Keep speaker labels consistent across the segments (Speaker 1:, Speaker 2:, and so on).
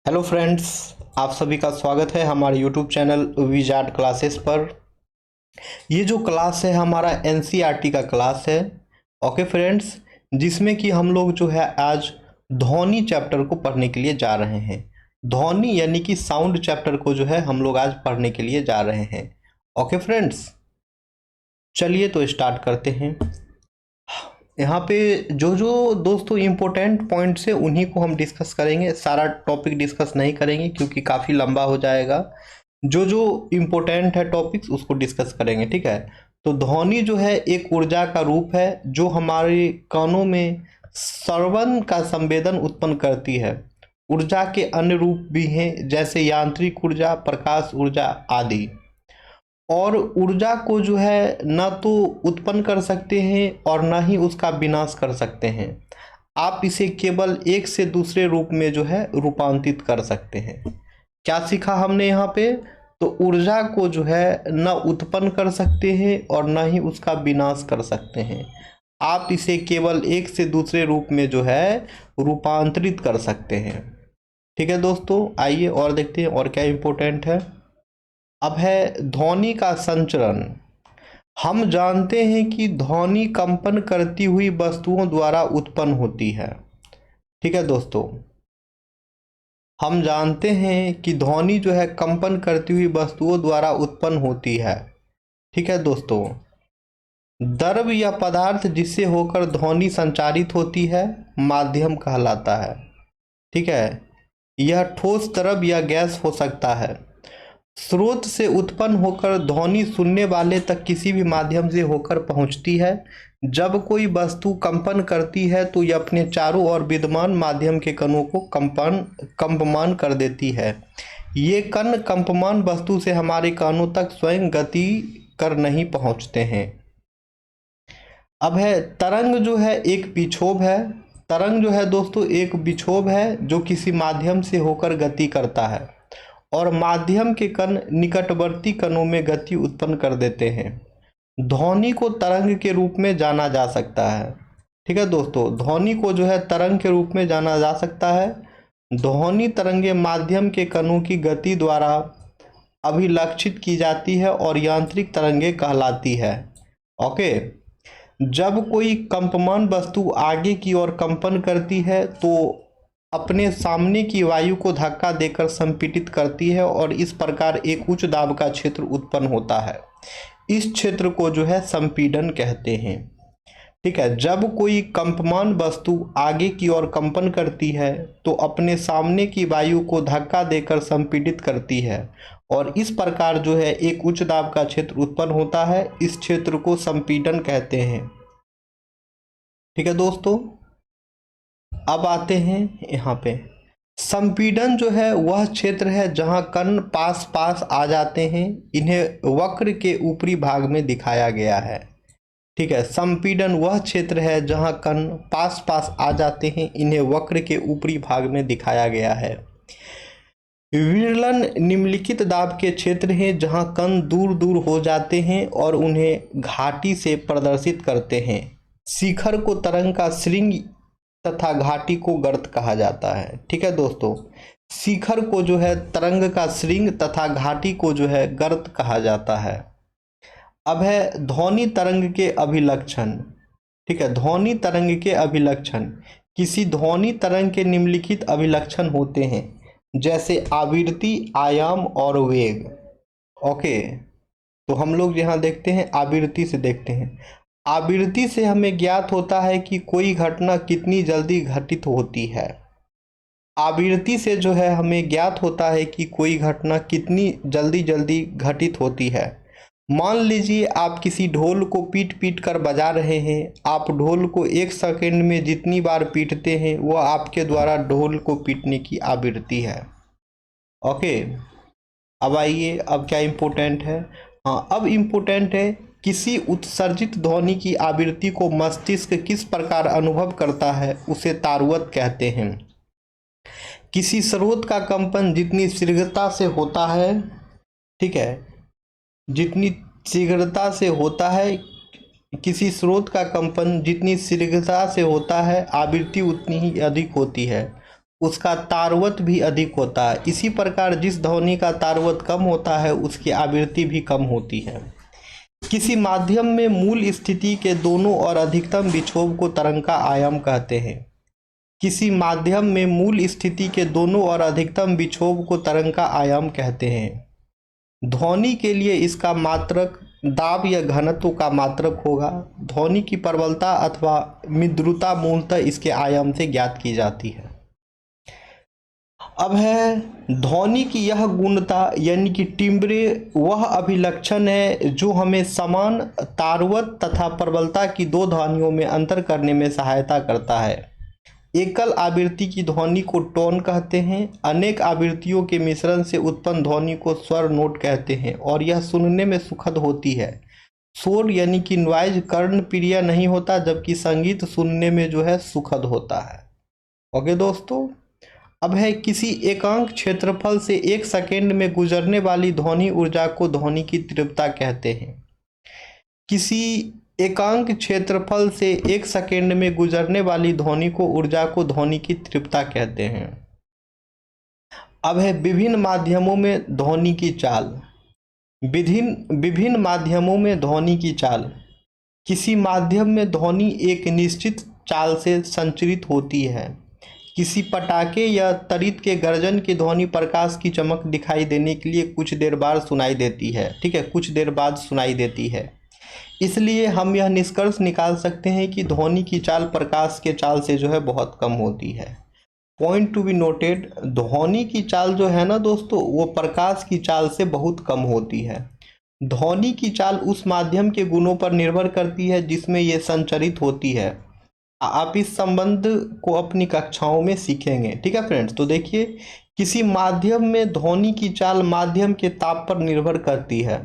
Speaker 1: Hello friends, आप सभी का स्वागत है हमारे यूट्यूब चैनल विजार्ड क्लासेस पर। ये जो क्लास है हमारा एनसीईआरटी का क्लास है। ओके फ्रेंड्स, जिसमें कि हम लोग जो है आज ध्वनि चैप्टर को पढ़ने के लिए जा रहे हैं। ध्वनि यानी कि साउंड चैप्टर को जो है हम लोग आज पढ़ने के लिए जा रहे हैं। ओके फ्रेंड्स, चलिए तो स्टार्ट करते हैं। यहाँ पे जो जो दोस्तों इम्पोर्टेंट पॉइंट्स है उन्हीं को हम डिस्कस करेंगे। सारा टॉपिक डिस्कस नहीं करेंगे क्योंकि काफ़ी लंबा हो जाएगा। जो जो इम्पोर्टेंट है टॉपिक्स उसको डिस्कस करेंगे, ठीक है। तो ध्वनि जो है एक ऊर्जा का रूप है जो हमारे कानों में श्रवण का संवेदन उत्पन्न करती है। ऊर्जा के अन्य रूप भी हैं जैसे यांत्रिक ऊर्जा, प्रकाश ऊर्जा आदि। और ऊर्जा को जो है ना तो उत्पन्न कर सकते हैं और ना ही उसका विनाश कर सकते हैं। आप इसे केवल एक से दूसरे रूप में जो है रूपांतरित कर सकते हैं। क्या सीखा हमने यहाँ पे? तो ऊर्जा को जो है ना उत्पन्न कर सकते हैं और ना ही उसका विनाश कर सकते हैं। आप इसे केवल एक से दूसरे रूप में जो है रूपांतरित कर सकते हैं। ठीक है दोस्तों, आइए और देखते हैं और क्या इम्पोर्टेंट है। अब है ध्वनि का संचरण। हम जानते हैं कि ध्वनि कंपन करती हुई वस्तुओं द्वारा उत्पन्न होती है। ठीक है दोस्तों, हम जानते हैं कि ध्वनि जो है कंपन करती हुई वस्तुओं द्वारा उत्पन्न होती है। ठीक है दोस्तों, द्रव या पदार्थ जिससे होकर ध्वनि संचारित होती है माध्यम कहलाता है। ठीक है, यह ठोस, द्रव या गैस हो सकता है। स्रोत से उत्पन्न होकर ध्वनि सुनने वाले तक किसी भी माध्यम से होकर पहुंचती है। जब कोई वस्तु कंपन करती है तो यह अपने चारों ओर विद्यमान माध्यम के कणों को कंपमान कर देती है। ये कण कंपमान वस्तु से हमारे कानों तक स्वयं गति कर नहीं पहुंचते हैं। अब है तरंग जो है एक विक्षोभ है। तरंग जो है दोस्तों एक विक्षोभ है जो किसी माध्यम से होकर गति करता है और माध्यम के कण निकटवर्ती कणों में गति उत्पन्न कर देते हैं। ध्वनि को तरंग के रूप में जाना जा सकता है। ठीक है दोस्तों, ध्वनि को जो है तरंग के रूप में जाना जा सकता है। ध्वनि तरंगे माध्यम के कणों की गति द्वारा अभिलक्षित की जाती है और यांत्रिक तरंगे कहलाती है। ओके, जब कोई कंपमान वस्तु आगे की ओर कंपन करती है तो अपने सामने की वायु को धक्का देकर संपीड़ित करती है और इस प्रकार एक उच्च दाब का क्षेत्र उत्पन्न होता है। इस क्षेत्र को जो है संपीड़न कहते हैं। ठीक है, जब कोई कंपमान वस्तु आगे की ओर कंपन करती है तो अपने सामने की वायु को धक्का देकर संपीड़ित करती है और इस प्रकार जो है एक उच्च दाब का क्षेत्र उत्पन्न होता है। इस क्षेत्र को संपीड़न कहते हैं। ठीक है दोस्तों, अब आते हैं यहाँ पे। संपीड़न जो है वह क्षेत्र है जहाँ कण पास पास आ जाते हैं। इन्हें वक्र के ऊपरी भाग में दिखाया गया है। ठीक है, संपीड़न वह क्षेत्र है जहाँ कण पास पास आ जाते हैं। इन्हें वक्र के ऊपरी भाग में दिखाया गया है। विरलन निम्नलिखित दाब के क्षेत्र हैं जहाँ कण दूर दूर हो जाते हैं और उन्हें घाटी से प्रदर्शित करते हैं। शिखर को तरंग का श्रृंग तथा घाटी को गर्त कहा जाता है। ठीक है दोस्तों, शिखर को जो है तरंग का श्रृंग तथा घाटी को जो है गर्त कहा जाता है। अब है ध्वनि तरंग के अभिलक्षण। ठीक है, ध्वनि तरंग के अभिलक्षण। किसी ध्वनि तरंग के निम्नलिखित अभिलक्षण होते हैं जैसे आवृत्ति, आयाम और वेग। ओके, तो हम लोग यहाँ देखते हैं आवृत्ति से देखते हैं। आवृत्ति से हमें ज्ञात होता है कि कोई घटना कितनी जल्दी घटित होती है। आवृत्ति से जो है हमें ज्ञात होता है कि कोई घटना कितनी जल्दी घटित होती है। मान लीजिए आप किसी ढोल को पीट पीट कर बजा रहे हैं। आप ढोल को एक सेकंड में जितनी बार पीटते हैं वह आपके द्वारा ढोल को पीटने की आवृत्ति है। ओके, अब आइए, अब क्या इम्पोर्टेंट है। हाँ, अब इम्पोर्टेंट है किसी उत्सर्जित ध्वनि की आवृत्ति को मस्तिष्क किस प्रकार अनुभव करता है उसे तारुवत कहते हैं। किसी स्रोत का कंपन जितनी शीघ्रता से होता है, ठीक है, जितनी शीघ्रता से होता है, किसी स्रोत का कंपन जितनी शीघ्रता से होता है आवृत्ति उतनी ही अधिक होती है। उसका तारवत भी अधिक होता है। इसी प्रकार जिस ध्वनि का तारवत कम होता है उसकी आवृत्ति भी कम होती है। किसी माध्यम में मूल स्थिति के दोनों और अधिकतम विक्षोभ को तरंग का आयाम कहते हैं। किसी माध्यम में मूल स्थिति के दोनों और अधिकतम विक्षोभ को तरंग का आयाम कहते हैं। ध्वनि के लिए इसका मात्रक दाब या घनत्व का मात्रक होगा। ध्वनि की प्रबलता अथवा मृदुता मूलतः इसके आयाम से ज्ञात की जाती है। अब है ध्वनि की यह गुणता यानी कि टिम्ब्रे वह अभिलक्षण है जो हमें समान तारवत तथा प्रबलता की दो ध्वनियों में अंतर करने में सहायता करता है। एकल आवृत्ति की ध्वनि को टोन कहते हैं। अनेक आवृत्तियों के मिश्रण से उत्पन्न ध्वनि को स्वर नोट कहते हैं और यह सुनने में सुखद होती है। शोर यानी कि नॉइज कर्ण प्रिय नहीं होता, जबकि संगीत सुनने में जो है सुखद होता है। ओके दोस्तों, अब है किसी एकांक क्षेत्रफल से 1 सेकेंड में गुजरने वाली ध्वनि ऊर्जा को ध्वनि की तीव्रता कहते हैं। किसी एकांक क्षेत्रफल से 1 सेकेंड में गुजरने वाली ध्वनि को ऊर्जा को ध्वनि की तीव्रता कहते हैं। अब है विभिन्न माध्यमों में ध्वनि की चाल। विभिन्न माध्यमों में ध्वनि की चाल। किसी माध्यम में ध्वनि एक निश्चित चाल से संचरित होती है। किसी पटाखे या तड़ित के गर्जन की ध्वनि प्रकाश की चमक दिखाई देने के लिए कुछ देर बाद सुनाई देती है। ठीक है, कुछ देर बाद सुनाई देती है। इसलिए हम यह निष्कर्ष निकाल सकते हैं कि ध्वनि की चाल प्रकाश के चाल से जो है बहुत कम होती है। पॉइंट टू बी नोटेड, ध्वनि की चाल जो है ना दोस्तों, वो प्रकाश की चाल से बहुत कम होती है। ध्वनि की चाल उस माध्यम के गुणों पर निर्भर करती है जिसमें ये संचरित होती है। आप इस संबंध को अपनी कक्षाओं में सीखेंगे। ठीक है फ्रेंड्स, तो देखिए किसी माध्यम में ध्वनि की चाल माध्यम के ताप पर निर्भर करती है।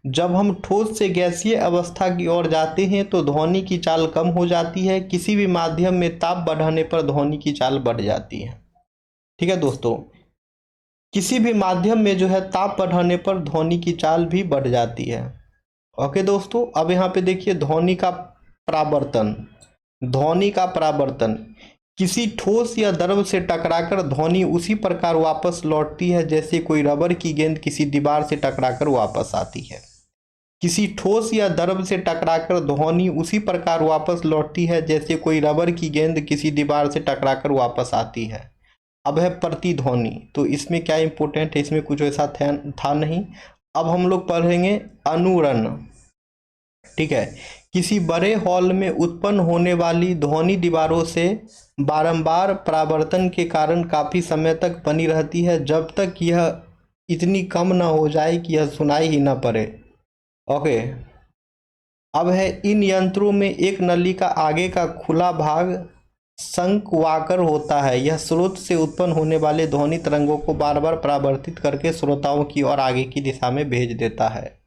Speaker 1: जब हम ठोस से गैसीय अवस्था की ओर जाते हैं तो ध्वनि की चाल कम हो जाती है। किसी भी माध्यम में ताप बढ़ाने पर ध्वनि की चाल बढ़ जाती है। ठीक है दोस्तों, किसी भी माध्यम में जो है ताप बढ़ाने पर ध्वनि की चाल भी बढ़ जाती है। ओके दोस्तों, अब यहाँ पे देखिए ध्वनि का परावर्तन। ध्वनि का परावर्तन, किसी ठोस या द्रव से टकराकर ध्वनि उसी प्रकार वापस लौटती है जैसे कोई रबर की गेंद किसी दीवार से टकराकर वापस आती है। किसी ठोस या द्रव से टकराकर ध्वनि उसी प्रकार वापस लौटती है जैसे कोई रबर की गेंद किसी दीवार से टकराकर वापस आती है। अब है प्रतिध्वनि, तो इसमें क्या इंपॉर्टेंट है, इसमें कुछ ऐसा था नहीं। अब हम लोग पढ़ेंगे अनुरण। ठीक है, किसी बड़े हॉल में उत्पन्न होने वाली ध्वनि दीवारों से बारंबार परावर्तन के कारण काफ़ी समय तक बनी रहती है जब तक यह इतनी कम न हो जाए कि यह सुनाई ही न पड़े। ओके, अब है इन यंत्रों में एक नली का आगे का खुला भाग शंक्वाकार होता है। यह स्रोत से उत्पन्न होने वाले ध्वनि तरंगों को बार बार परावर्तित करके श्रोताओं की ओर आगे की दिशा में भेज देता है।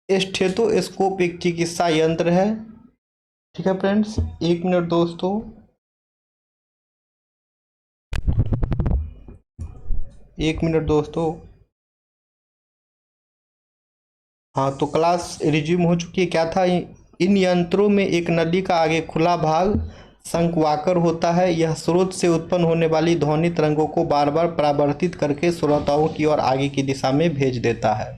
Speaker 1: स्टेथोस्कोप एक चिकित्सा यंत्र है। ठीक है फ्रेंड्स, 1 मिनट दोस्तों, हाँ तो क्लास रिज्यूम हो चुकी है। क्या था, इन यंत्रों में एक नली का आगे खुला भाग शंक्वाकार होता है। यह स्रोत से उत्पन्न होने वाली ध्वनि तरंगों को बार बार परावर्तित करके श्रोताओं की ओर आगे की दिशा में भेज देता है।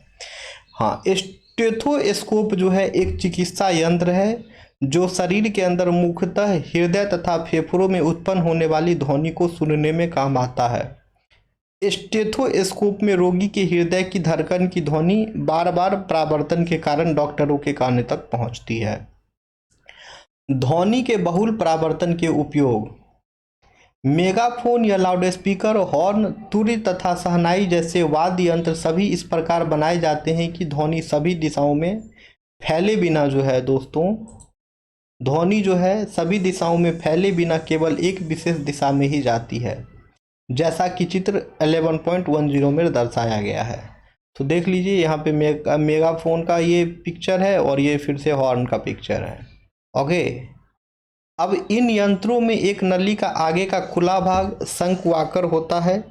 Speaker 1: हाँ, स्टेथोस्कोप जो है एक चिकित्सा यंत्र है जो शरीर के अंदर मुख्यतः हृदय तथा फेफड़ों में उत्पन्न होने वाली ध्वनि को सुनने में काम आता है। स्टेथोस्कोप में रोगी के हृदय की धड़कन की ध्वनि बार बार परावर्तन के कारण डॉक्टरों के कानों तक पहुंचती है। ध्वनि के बहुल परावर्तन के उपयोग, मेगाफोन या लाउडस्पीकर, हॉर्न, तुरी तथा शहनाई जैसे वाद्य यंत्र सभी इस प्रकार बनाए जाते हैं कि ध्वनि सभी दिशाओं में फैले बिना जो है दोस्तों, ध्वनि जो है सभी दिशाओं में फैले बिना केवल एक विशेष दिशा में ही जाती है, जैसा कि चित्र 11.10 में दर्शाया गया है। तो देख लीजिए यहाँ पे मेगाफोन का ये पिक्चर है और ये फिर से हॉर्न का पिक्चर है। ओके, अब इन यंत्रों में एक नली का आगे का खुला भाग शंक्वाकार होता है।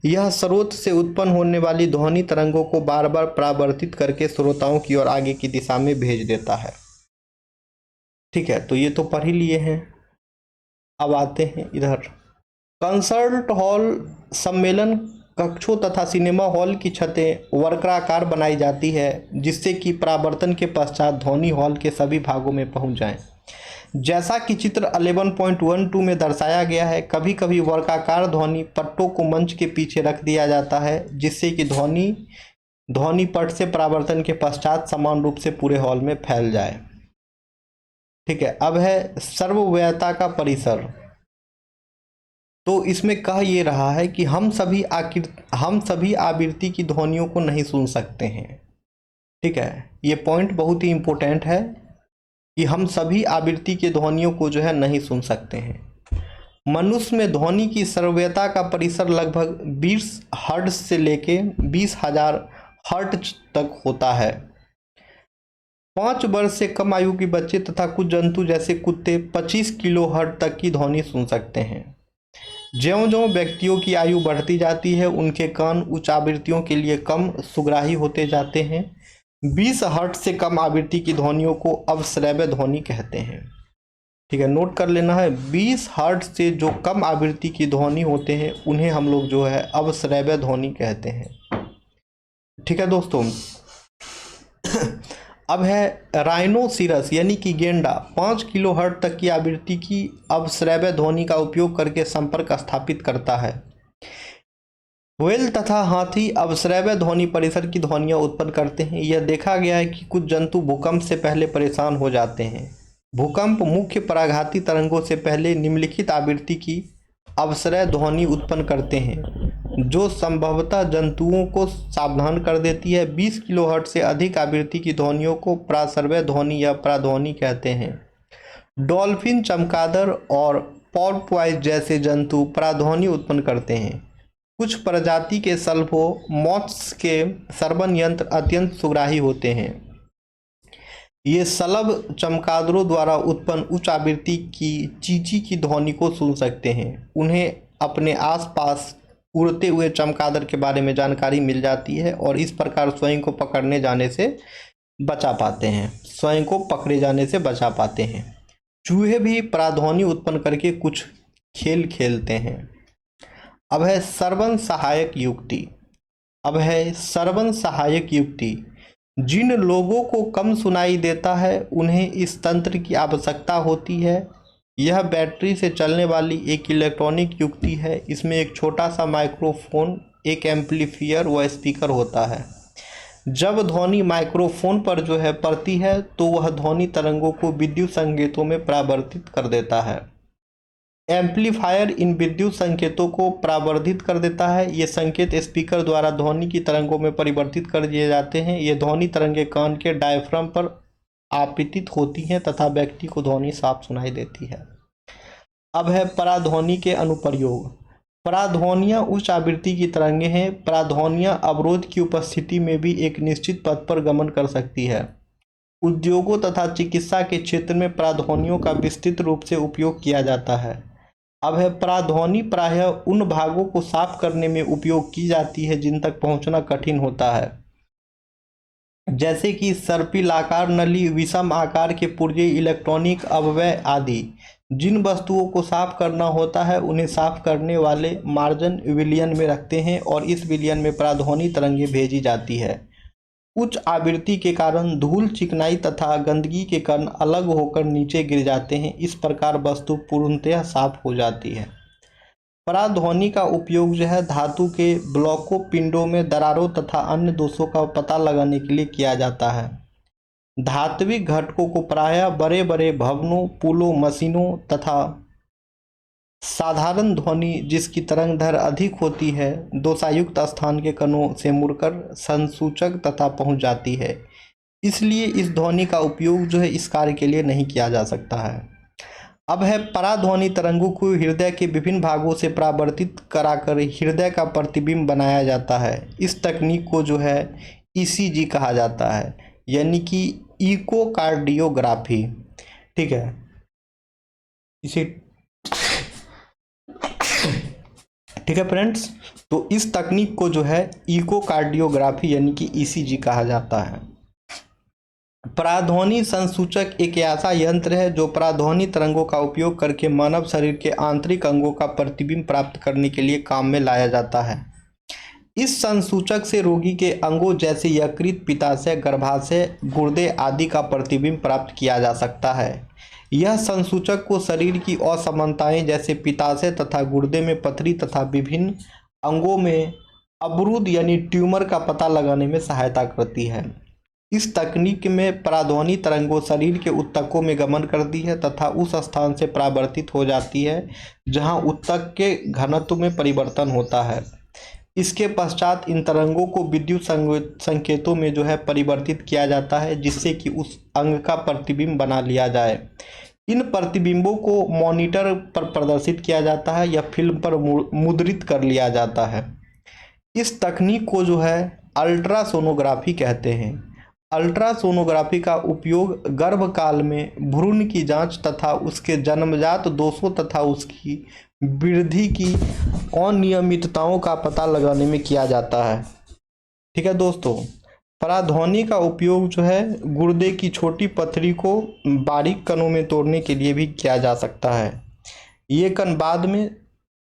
Speaker 1: यह स्रोत से उत्पन्न होने वाली ध्वनि तरंगों को बार बार परावर्तित करके श्रोताओं की ओर आगे की दिशा में भेज देता है। ठीक है, तो ये तो पढ़ ही लिए हैं। अब आते हैं इधर, कंसर्ट हॉल, सम्मेलन कक्षों तथा सिनेमा हॉल की छतें वर्गाकार बनाई जाती है जिससे कि परावर्तन के पश्चात ध्वनि हॉल के सभी भागों में पहुंच जाए। जैसा कि चित्र 11.12 में दर्शाया गया है, कभी कभी वर्गाकार ध्वनि पट्टों को मंच के पीछे रख दिया जाता है जिससे कि ध्वनि पट से परावर्तन के पश्चात समान रूप से पूरे हॉल में फैल जाए। ठीक है, अब है सर्वव्यापकता का परिसर। तो इसमें कह ये रहा है कि हम सभी आवृत्ति की ध्वनियों को नहीं सुन सकते हैं। ठीक है, ये पॉइंट बहुत ही इम्पोर्टेंट है कि हम सभी आवृत्ति के ध्वनियों को जो है नहीं सुन सकते हैं। मनुष्य में ध्वनि की सर्वव्यापकता का परिसर लगभग 20 हर्ट्ज से लेके 20,000 हर्ट्ज तक होता है। 5 वर्ष से कम आयु के बच्चे तथा कुछ जंतु जैसे कुत्ते 25 किलो हर्ट्ज तक की ध्वनि सुन सकते हैं। ज्यों-ज्यों व्यक्तियों की आयु बढ़ती जाती है उनके कान उच्च आवृत्तियों के लिए कम सुग्राही होते जाते हैं। 20 हर्ट्ज से कम आवृत्ति की ध्वनियों को अवश्रव्य ध्वनि कहते हैं। ठीक है, नोट कर लेना है, 20 हर्ट्ज से जो कम आवृत्ति की ध्वनि होते हैं उन्हें हम लोग जो है अवश्रव्य ध्वनि कहते हैं। ठीक है दोस्तों, अब है राइनोसिरस यानी कि गेंडा 5 किलो हर्ट्ज तक की आवृत्ति की अवश्रव्य ध्वनि का उपयोग करके संपर्क स्थापित करता है। व्हेल तथा हाथी अवश्रव्य ध्वनि परिसर की ध्वनियाँ उत्पन्न करते हैं। यह देखा गया है कि कुछ जंतु भूकंप से पहले परेशान हो जाते हैं। भूकंप मुख्य पराघाती तरंगों से पहले निम्नलिखित आवृत्ति की अवश्रव्य ध्वनि उत्पन्न करते हैं जो संभवतः जंतुओं को सावधान कर देती है। 20 किलोहर्ट्ज से अधिक आवृत्ति की ध्वनियों को प्राश्रव्य ध्वनि या पराध्वनि कहते हैं। डॉल्फिन, चमगादड़ और पोर्पोइस जैसे जंतु पराध्वनि उत्पन्न करते हैं। कुछ प्रजाति के सल्वो मॉथ्स के श्रवण यंत्र अत्यंत सुग्राही होते हैं। ये सलभ चमगादड़ों द्वारा उत्पन्न उच्च आवृत्ति की चींची की ध्वनि को सुन सकते हैं। उन्हें अपने आसपास उड़ते हुए चमगादड़ के बारे में जानकारी मिल जाती है और इस प्रकार स्वयं को पकड़े जाने से बचा पाते हैं। चूहे भी पराध्वनि उत्पन्न करके कुछ खेल खेलते हैं। अब है श्रवण सहायक युक्ति। जिन लोगों को कम सुनाई देता है उन्हें इस तंत्र की आवश्यकता होती है। यह बैटरी से चलने वाली एक इलेक्ट्रॉनिक युक्ति है। इसमें एक छोटा सा माइक्रोफोन, एक एम्पलीफायर व स्पीकर होता है। जब ध्वनि माइक्रोफोन पर जो है पड़ती है तो वह ध्वनि तरंगों को विद्युत संकेतों में परावर्तित कर देता है। एम्पलीफायर इन विद्युत संकेतों को परावर्तित कर देता है। ये संकेत स्पीकर द्वारा ध्वनि की तरंगों में परिवर्तित कर दिए जाते हैं। ये ध्वनि तरंगें कान के डायफ्राम पर आपतित होती हैं तथा व्यक्ति को ध्वनि साफ सुनाई देती है। अब है पराध्वनि के अनुप्रयोग। पराध्वनियाँ उच्च आवृत्ति की तरंगें हैं। पराध्वनियाँ अवरोध की उपस्थिति में भी एक निश्चित पथ पर गमन कर सकती है। उद्योगों तथा चिकित्सा के क्षेत्र में पराध्वनियों का विस्तृत रूप से उपयोग किया जाता है। अब है पराध्वनि प्रायः उन भागों को साफ करने में उपयोग की जाती है जिन तक पहुंचना कठिन होता है, जैसे कि सर्पिलाकार नली, विषम आकार के पुर्जे, इलेक्ट्रॉनिक अवयव आदि। जिन वस्तुओं को साफ करना होता है उन्हें साफ करने वाले मार्जन विलयन में रखते हैं और इस विलयन में पराध्वनि तरंगें भेजी जाती है। उच्च आवृत्ति के कारण धूल, चिकनाई तथा गंदगी के कण अलग होकर नीचे गिर जाते हैं। इस प्रकार वस्तु पूर्णतः साफ हो जाती है। पराध्वनि का उपयोग जो है धातु के ब्लॉकों, पिंडों में दरारों तथा अन्य दोषों का पता लगाने के लिए किया जाता है। धात्विक घटकों को प्रायः बड़े बड़े भवनों, पुलों, मशीनों तथा साधारण ध्वनि जिसकी तरंग दैर्घ्य अधिक होती है दोषायुक्त स्थान के कणों से मुड़कर संसूचक तथा पहुंच जाती है। इसलिए इस ध्वनि का उपयोग जो है इस कार्य के लिए नहीं किया जा सकता है। अब है पराध्वनि तरंगों को हृदय के विभिन्न भागों से परावर्तित कराकर हृदय का प्रतिबिंब बनाया जाता है। इस तकनीक को जो है ईसीजी कहा जाता है, यानी कि इकोकार्डियोग्राफी। ठीक है, इसे ठीक है फ्रेंड्स, तो इस तकनीक को जो है इकोकार्डियोग्राफी यानी कि ईसीजी कहा जाता है। पराध्वनि संसूचक एक ऐसा यंत्र है जो पराध्वनि तरंगों का उपयोग करके मानव शरीर के आंतरिक अंगों का प्रतिबिंब प्राप्त करने के लिए काम में लाया जाता है। इस संसूचक से रोगी के अंगों जैसे यकृत, पित्ताशय, गर्भाशय, गुर्दे आदि का प्रतिबिंब प्राप्त किया जा सकता है। यह संसूचक को शरीर की असमानताएं जैसे पित्ताशय तथा गुर्दे में पथरी तथा विभिन्न अंगों में अवरुद्ध यानी ट्यूमर का पता लगाने में सहायता करती है। इस तकनीक में पराध्वनि तरंगों शरीर के ऊतकों में गमन करती है तथा उस स्थान से परावर्तित हो जाती है जहां ऊतक के घनत्व में परिवर्तन होता है। इसके पश्चात इन तरंगों को विद्युत संकेतों में परिवर्तित किया जाता है जिससे कि उस अंग का प्रतिबिंब बना लिया जाए। इन प्रतिबिंबों को मॉनिटर पर प्रदर्शित किया जाता है या फिल्म पर मुद्रित कर लिया जाता है। इस तकनीक को अल्ट्रासोनोग्राफी कहते हैं। अल्ट्रासोनोग्राफी का उपयोग गर्भकाल में भ्रूण की जांच तथा उसके जन्मजात दोषों तथा उसकी वृद्धि की अनियमितताओं का पता लगाने में किया जाता है। ठीक है दोस्तों, पराध्वनि का उपयोग गुर्दे की छोटी पथरी को बारीक कणों में तोड़ने के लिए भी किया जा सकता है। ये कण बाद में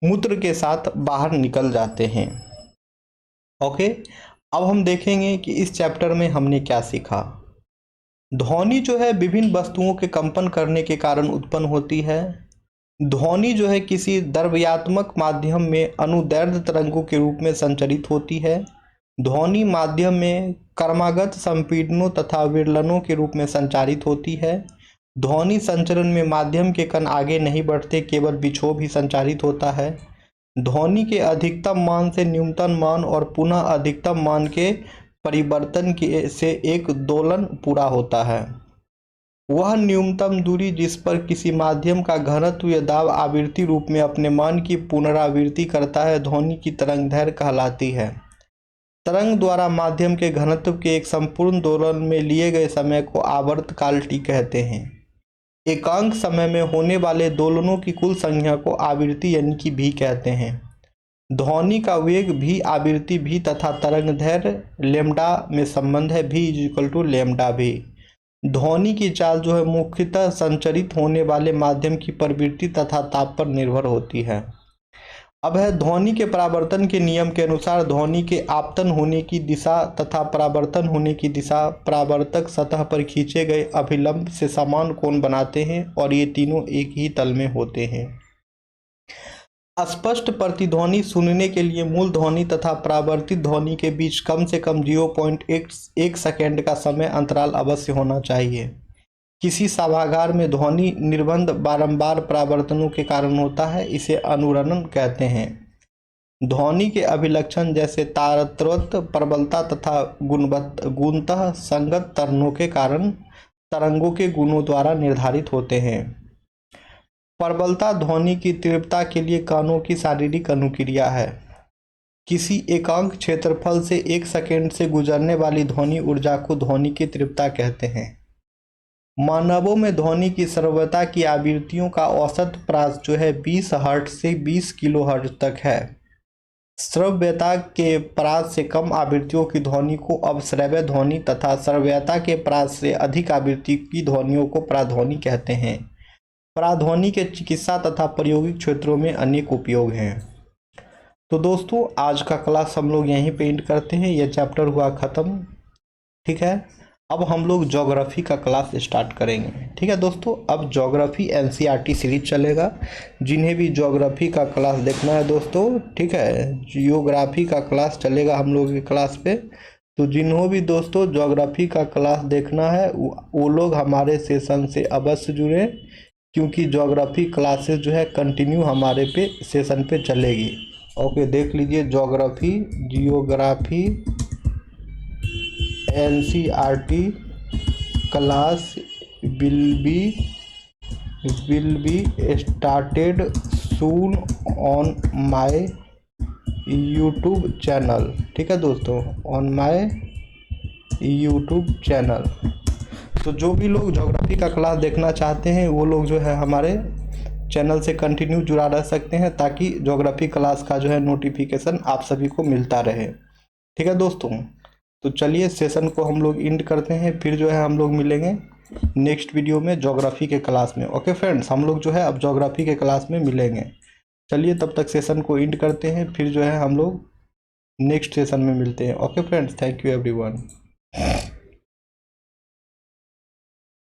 Speaker 1: मूत्र के साथ बाहर निकल जाते हैं। ओके, अब हम देखेंगे कि इस चैप्टर में हमने क्या सीखा। ध्वनि विभिन्न वस्तुओं के कंपन करने के कारण उत्पन्न होती है। ध्वनि किसी द्रव्यात्मक माध्यम में अनुदैर्ध्य तरंगों के रूप में संचरित होती है। ध्वनि माध्यम में क्रमागत संपीड़नों तथा विरलनों के रूप में संचारित होती है। ध्वनि संचरण में माध्यम के कण आगे नहीं बढ़ते, केवल विक्षोभ ही संचारित होता है। ध्वनि के अधिकतम मान से न्यूनतम मान और पुनः अधिकतम मान के परिवर्तन से एक दोलन पूरा होता है। वह न्यूनतम दूरी जिस पर किसी माध्यम का घनत्व या दाब आवृत्ति रूप में अपने मान की पुनरावृत्ति करता है, ध्वनि की तरंगदैर्घ्य कहलाती है। तरंग द्वारा माध्यम के घनत्व के एक संपूर्ण दोलन में लिए गए समय को आवर्तकाल टी कहते हैं। एकांक समय में होने वाले दोलनों की कुल संख्या को आवृत्ति यानी कि भी कहते हैं। ध्वनि का वेग भी, आवृत्ति भी तथा तरंगदैर्घ्य लैम्डा में संबंध है, भी इक्वल टू लैम्डा भी। ध्वनि की चाल मुख्यतः संचरित होने वाले माध्यम की प्रवृत्ति तथा ताप पर निर्भर होती है। अब है ध्वनि के परावर्तन के नियम के अनुसार ध्वनि के आपतन होने की दिशा तथा परावर्तन होने की दिशा परावर्तक सतह पर खींचे गए अभिलंब से समान कोण बनाते हैं और ये तीनों एक ही तल में होते हैं। स्पष्ट प्रतिध्वनि सुनने के लिए मूल ध्वनि तथा परावर्तित ध्वनि के बीच कम से कम 0.1 सेकेंड का समय अंतराल अवश्य होना चाहिए। किसी सभागार में ध्वनि निर्बंध बारंबार परावर्तनों के कारण होता है, इसे अनुरणन कहते हैं। ध्वनि के अभिलक्षण जैसे तारतत्व, प्रबलता तथा गुणतः संगत तरणों के कारण तरंगों के गुणों द्वारा निर्धारित होते हैं। प्रबलता ध्वनि की तीव्रता के लिए कानों की शारीरिक अनुक्रिया है। किसी एकांक क्षेत्रफल से 1 सेकेंड से गुजरने वाली ध्वनि ऊर्जा को ध्वनि की तीव्रता कहते हैं। मानवों में ध्वनि की श्रव्यता की आवृत्तियों का औसत प्रास 20 हर्ट्ज से 20 किलो हर्ट्ज तक है। श्रव्यता के प्रास से कम आवृत्तियों की ध्वनि को अवश्रव्य ध्वनि तथा श्रव्यता के प्रास से अधिक आवृत्ति की ध्वनियों को पराध्वनि कहते हैं। पराध्वनि के चिकित्सा तथा प्रायोगिक क्षेत्रों में अनेक उपयोग हैं। तो दोस्तों, आज का क्लास हम लोग यहीं पे एंड करते हैं। यह चैप्टर हुआ ख़त्म। ठीक है, अब हम लोग ज्योग्राफी का क्लास स्टार्ट करेंगे। ठीक है दोस्तों, अब ज्योग्राफी एनसीईआरटी सीरीज चलेगा। जिन्हें भी ज्योग्राफी का क्लास देखना है दोस्तों, ठीक है, जियोग्राफी का क्लास चलेगा हम लोग के क्लास पे। तो जिन्हों भी दोस्तों ज्योग्राफी का क्लास देखना है वो लोग हमारे सेशन से अवश्य जुड़े, क्योंकि ज्योग्राफी क्लासेस कंटिन्यू हमारे पे सेशन पे चलेगी। ओके, देख लीजिए, geography NCERT class will be started soon on my YouTube channel. ठीक है दोस्तों, ऑन माय यूट्यूब चैनल। तो जो भी लोग ज्योग्राफी का क्लास देखना चाहते हैं वो लोग हमारे चैनल से कंटिन्यू जुड़ा रह सकते हैं, ताकि ज्योग्राफी क्लास का नोटिफिकेशन आप सभी को मिलता रहे। ठीक है दोस्तों, तो चलिए सेशन को हम लोग एंड करते हैं, फिर जो है हम लोग मिलेंगे नेक्स्ट वीडियो में ज्योग्राफी के क्लास में। ओके फ्रेंड्स, हम लोग जो है अब ज्योग्राफी के क्लास में मिलेंगे। चलिए तब तक सेशन को एंड करते हैं, फिर जो है हम लोग नेक्स्ट सेशन में मिलते हैं। Okay friends, thank you everyone.